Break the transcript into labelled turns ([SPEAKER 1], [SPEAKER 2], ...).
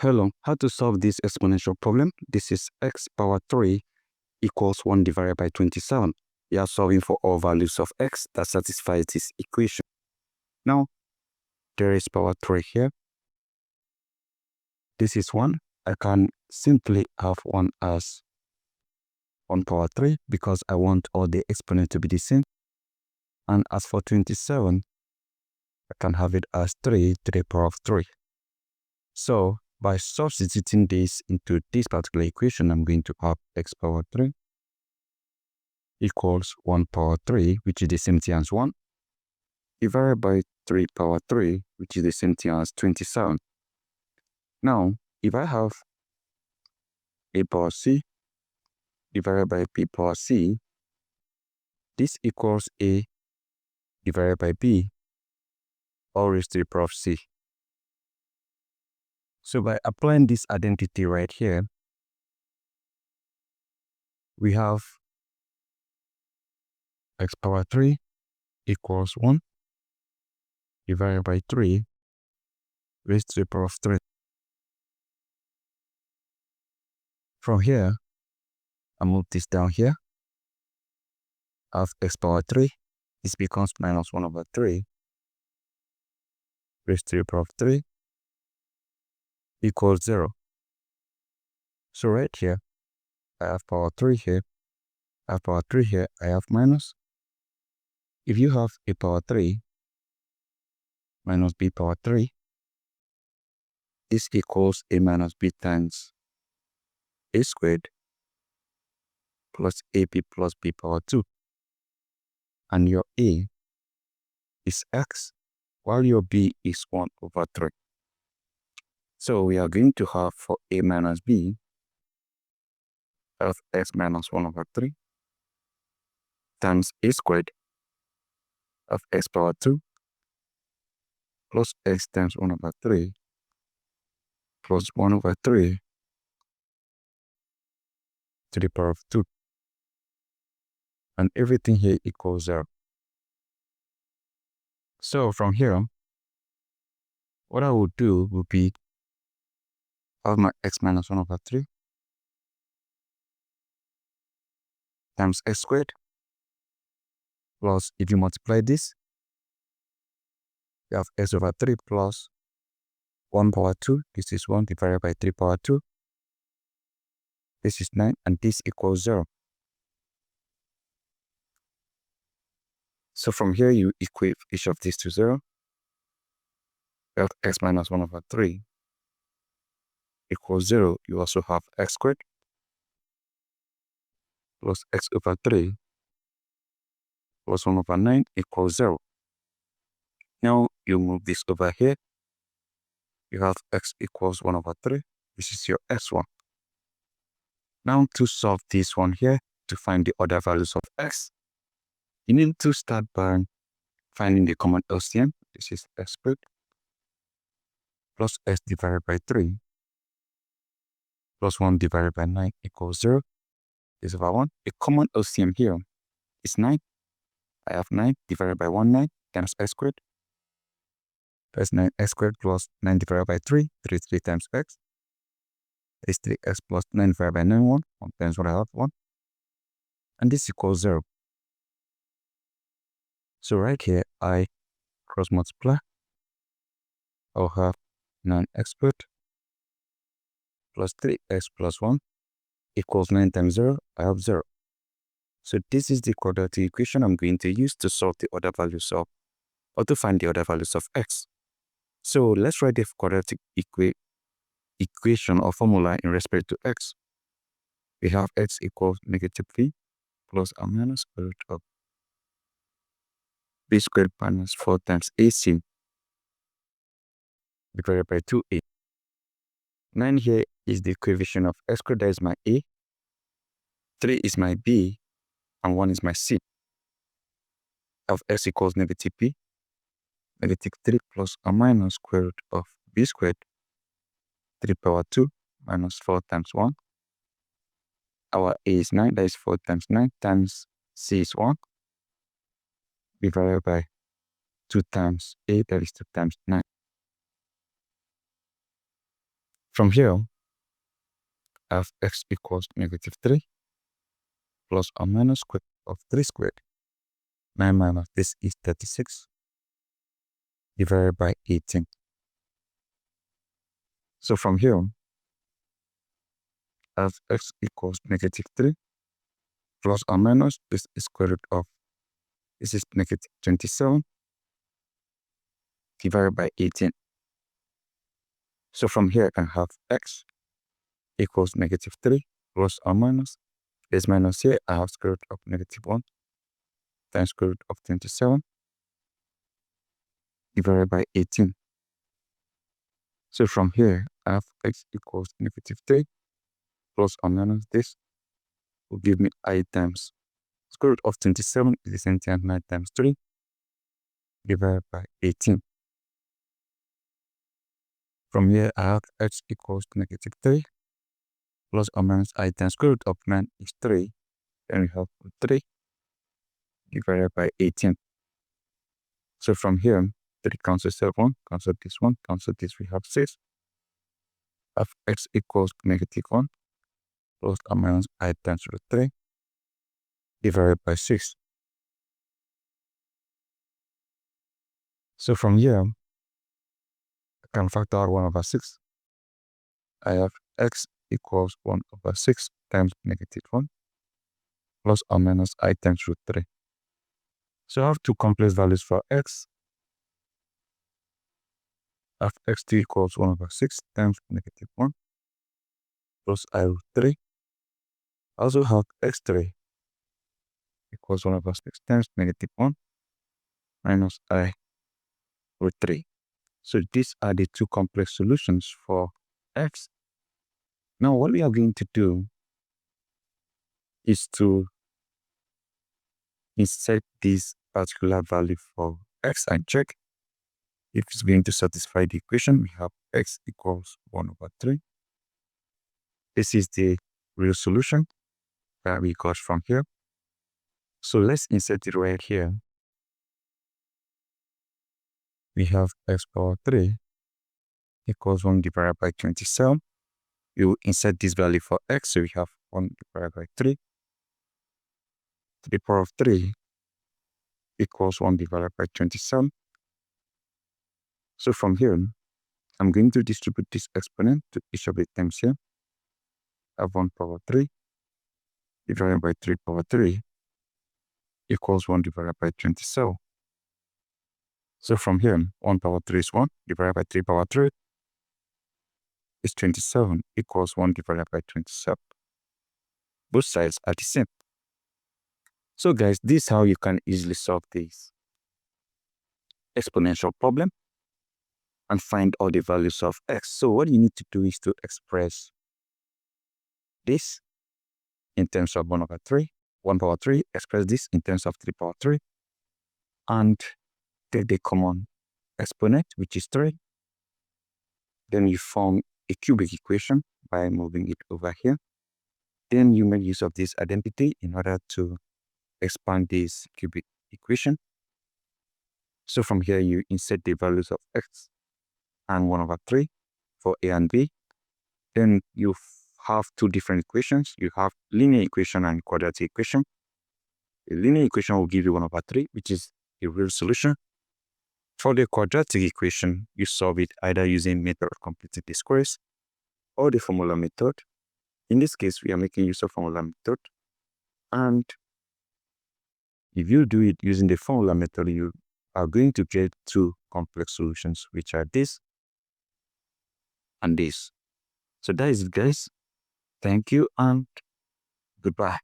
[SPEAKER 1] Hello, how to solve this exponential problem? This is x power 3 equals 1 divided by 27. We are solving for all values of x that satisfies this equation. Now, there is power 3 here. This is 1. I can simply have 1 as 1 power 3 because I want all the exponents to be the same. And as for 27, I can have it as 3 to the power of 3. So, by substituting this into this particular equation, I'm going to have x power 3 equals 1 power 3, which is the same thing as 1, divided by 3 power 3, which is the same thing as 27. Now, if I have a power c divided by b power c, this equals a divided by b all raised to the power of c. So by applying this identity right here, we have x power 3 equals 1 divided by 3 raised to the power of 3. From here, I move this down here. I have x power 3. This becomes minus 1 over 3 raised to the power of 3 equals 0. So right here, I have power 3 here. I have power 3 here. I have minus. If you have a power 3 minus b power 3, this equals a minus b times a squared plus ab plus b power 2. And your a is x, while your b is 1 over 3. So we are going to have for a minus b of x minus 1 over 3 times a squared of x power 2 plus x times 1 over 3 plus 1 over 3 to the power of 2. And everything here equals 0. So from here, what I will do will be have my x minus 1 over 3 times x squared plus, if you multiply this, you have x over 3 plus 1 power 2. This is 1 divided by 3 power 2. This is 9, and this equals 0. So from here, you equate each of these to 0. You have x minus 1 over 3 equals 0. You also have x squared plus x over 3 plus 1 over 9 equals 0. Now you move this over here. You have x equals 1 over 3. This is your s1. Now to solve this one here, to find the other values of x, you need to start by finding the common LCM. This is x squared plus x divided by 3 plus 1 divided by 9 equals 0. This is over 1. A common LCM here is 9. I have 9 divided by 1, 9 times x squared. That's 9x squared plus 9 divided by 3, 3 times x. Is 3x plus 9 divided by 9, 1 times what I have, 1. And this equals 0. So right here, I cross multiply. I'll have 9x squared plus 3x plus 1 equals 9 times 0. I have 0. So this is the quadratic equation I'm going to use to solve the other values of, or to find the other values of x. So let's write the quadratic equation or formula in respect to x. We have x equals negative b plus or minus square root of b squared minus 4 times ac divided by 2a. 9 here is the coefficient of x squared, that is my a. 3 is my b, and 1 is my c. Of x equals negative b, negative 3 plus or minus square root of b squared, 3 power 2 minus 4 times 1. Our a is 9, that is 4 times 9 times c is 1, divided by 2 times a, that is 2 times 9. From here, I have x equals -3 plus or minus square root of 3 squared. 9 minus this is 36 divided by 18. So from here, I have x equals -3 plus or minus this is square root of, this is -27 divided by 18. So from here, I can have x equals -3 plus or minus this minus here, I have square root of -1 times square root of 27 divided by 18. So from here, I have x equals -3 plus or minus this will give me I times square root of 27 is the same thing as 9 times 3 divided by 18. From here, I have x equals -3 plus or minus I times square root of 9 is 3. Then we have 3 divided by 18. So from here, 3 cancels 1, cancel this 1, cancel this, we have 6. I have x equals -1 plus or minus I times root 3 divided by 6. So from here, I can factor out 1/6. I have x equals 1/6 times -1 plus or minus I times root 3. So I have two complex values for x. I have x2 equals 1/6 times -1 plus I root 3. I also have x3 equals 1/6 times -1 minus I root 3. So these are the two complex solutions for x. Now what we are going to do is to insert this particular value for x and check if it's going to satisfy the equation. We have x equals 1/3. This is the real solution that we got from here. So let's insert it right here. We have x power 3 equals 1 divided by 27. We will insert this value for x, so we have 1 divided by 3 to the power of 3 equals 1 divided by 27. So from here, I'm going to distribute this exponent to each of the terms here. I have 1 power 3 divided by 3 power 3 equals 1 divided by 27. So from here, 1 power 3 is 1 divided by 3 power 3 is 27 equals 1 divided by 27. Both sides are the same. So guys, this is how you can easily solve this exponential problem and find all the values of x. So what you need to do is to express this in terms of 1/3, 1 power 3, express this in terms of 3 power 3, and take the common exponent, which is 3. Then you form a cubic equation by moving it over here. Then you make use of this identity in order to expand this cubic equation. So from here, you insert the values of x and 1/3 for a and b. Then you have two different equations. You have linear equation and quadratic equation. The linear equation will give you 1/3, which is a real solution. For the quadratic equation, you solve it either using method of completing the squares or the formula method. In this case, we are making use of formula method. And if you do it using the formula method, you are going to get two complex solutions, which are this and this. So that is it, guys. Thank you and goodbye.